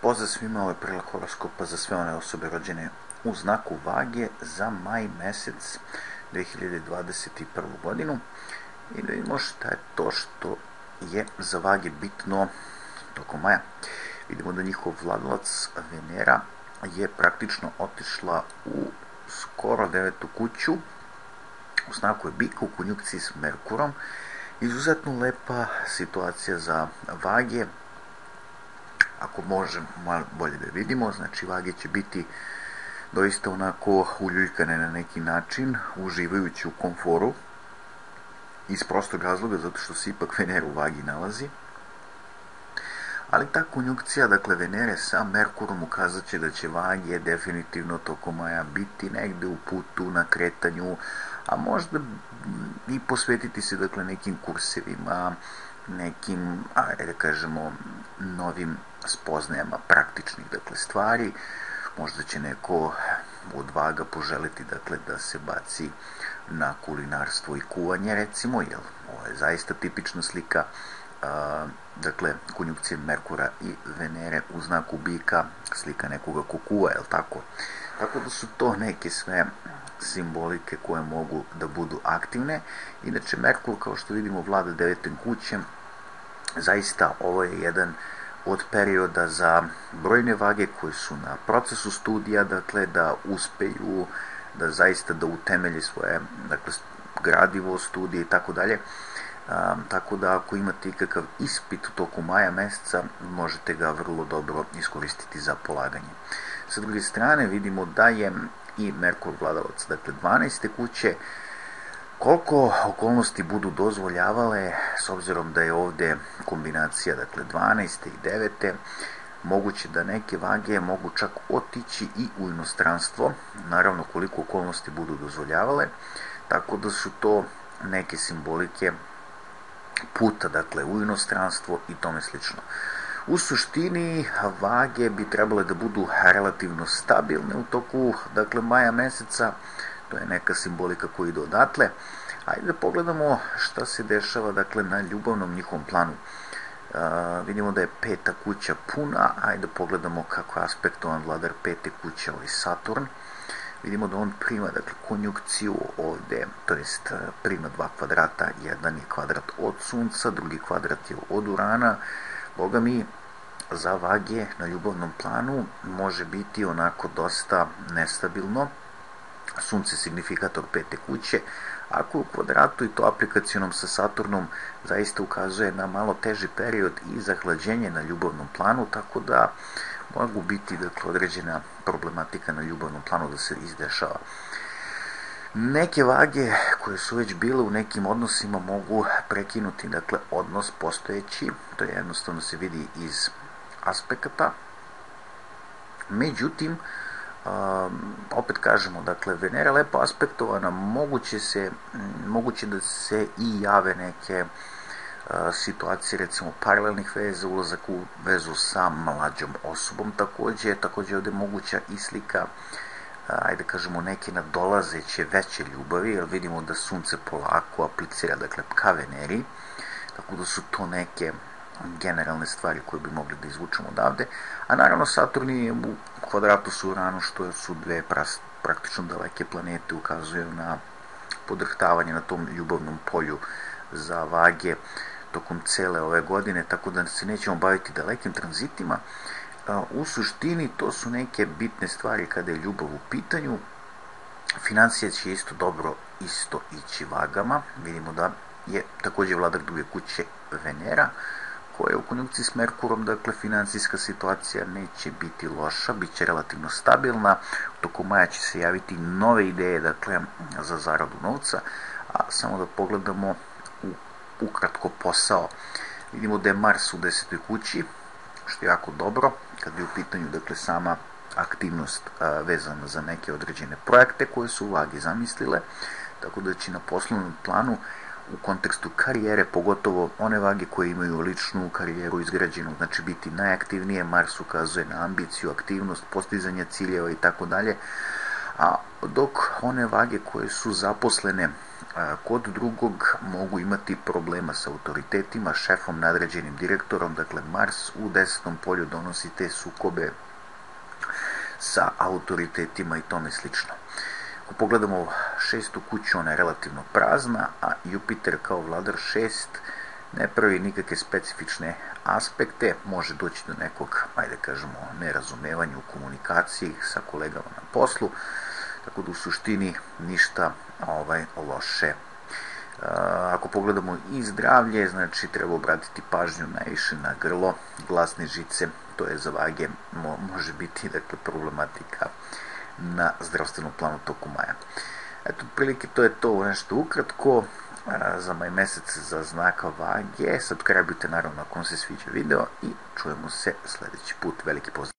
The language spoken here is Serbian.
Pozdrav svima, ovo je prilog horoskopa za sve one osobe rođene u znaku Vage za maj mesec 2021. godinu. I da vidimo šta je to što je za Vage bitno tokom maja. Vidimo da njihov vladalac Venera je praktično otišla u skoro 9. kuću, u znaku je Bika, u konjunkciji s Merkurom. Izuzetno lepa situacija za Vage. Ako možemo malo bolje da vidimo, znači Vage će biti doista onako uljuljkane na neki način, uživajući u komforu, iz prostog razloga, zato što se ipak Venera u Vagi nalazi. Ali ta konjunkcija, dakle Venere sa Merkurom, ukazat će da će Vage definitivno tokom maja biti negde u putu, na kretanju, a možda i posvetiti se dakle nekim kursevima, nekim, da kažemo, novim spoznajama praktičnih dakle stvari. Možda će neko od Vaga poželiti dakle da se baci na kulinarstvo i kuvanje, recimo, jer ovo je zaista tipična slika dakle konjunkcije Merkura i Venere u znaku Bika, slika nekoga ko kuva, jel tako? Tako da su to neke sve simbolike koje mogu da budu aktivne. Inače, Merkur, kao što vidimo, vlada 9. kućem. Zaista ovo je jedan od perioda za brojne Vage koji su na procesu studija, dakle da uspeju da zaista da utemelje svoje dakle gradivo, studije i tako dalje. Tako da ako imate ikakav ispit u toku maja meseca, možete ga vrlo dobro iskoristiti za polaganje. Sa druge strane vidimo da je i Merkur vladalac, dakle 12. kuće. Koliko okolnosti budu dozvoljavale, s obzirom da je ovde kombinacija dakle 12. i 9. moguće da neke Vage mogu čak otići i u inostranstvo, naravno koliko okolnosti budu dozvoljavale, tako da su to neke simbolike puta dakle u inostranstvo i tome slično. U suštini Vage bi trebale da budu relativno stabilne u toku dakle maja meseca. To je neka simbolika koja ide odatle. Ajde da pogledamo šta se dešava dakle na ljubavnom njihovom planu. Vidimo da je 5. kuća puna. Ajde da pogledamo kako je aspektovan vladar 5. kuće, ovaj Saturn. Vidimo da on prima dakle konjunkciju ovde, to jest prima 2 kvadrata. Jedan je kvadrat od Sunca, drugi kvadrat je od Urana. Boga mi, za Vage na ljubavnom planu može biti onako dosta nestabilno. Sunce signifikator 5. kuće, ako u kvadratu i to aplikacionom sa Saturnom, zaista ukazuje na malo teži period i zahlađenje na ljubavnom planu, tako da mogu biti dakle određena problematika na ljubavnom planu da se izdešava. Neke Vage koje su već bile u nekim odnosima mogu prekinuti dakle odnos postojeći, to je jednostavno se vidi iz aspekata. Međutim, opet kažemo, dakle, Venera lepo aspektovana, moguće da se i jave neke situacije, recimo paralelnih veza, ulazak u vezu sa mlađom osobom, takođe ovde moguća i slika, ajde kažemo, neke nadolazeće veće ljubavi, jer vidimo da Sunce polako aplicira, dakle, ka Veneri, tako da su to neke generalne stvari koje bi mogli da izvučemo odavde, a naravno Saturn je u kvadratu s Uranom, što su dve praktično daleke planete, ukazuju na podrhtavanje na tom ljubavnom polju za Vage tokom cele ove godine, tako da se nećemo baviti dalekim tranzitima. U suštini to su neke bitne stvari kada je ljubav u pitanju. Financije će isto dobro ići Vagama. Vidimo da je takođe vladar 2. kuće Venera, koja je u konjunkciji s Merkurom, dakle financijska situacija neće biti loša, bit će relativno stabilna. Tokom maja će se javiti nove ideje, dakle, za zaradu novca, a samo da pogledamo ukratko posao. Vidimo da je Mars u 10. kući, što je jako dobro, kad je u pitanju, dakle, sama aktivnost vezana za neke određene projekte koje su Vage zamislile, tako da će na poslovnom planu u kontekstu karijere, pogotovo one Vage koje imaju ličnu karijeru izgrađenu, znači biti najaktivnije. Mars ukazuje na ambiciju, aktivnost, postizanje ciljeva i tako dalje. A dok one vage koje su zaposlene kod drugog mogu imati problema sa autoritetima, šefom, nadređenim direktorom, dakle Mars u 10. polju donosi te sukobe sa autoritetima i tome slično. Ako pogledamo šestu kuću, ona je relativno prazna, a Jupiter kao vladar 6 ne pravi nikakve specifične aspekte, može doći do nekog, ajde kažemo, nerazumevanja u komunikaciji sa kolegama na poslu, tako da u suštini ništa loše. Ako pogledamo i zdravlje, znači treba obratiti pažnju najviše na grlo, glasne žice, to je za vage, može biti dakle, problematika na zdravstvenom planu toku maja. Eto, prilike to je to nešto ukratko za maj mesec za znak vage. Subscribe-ujte naravno ako vam se sviđa video i čujemo se sledeći put. Veliki pozdrav!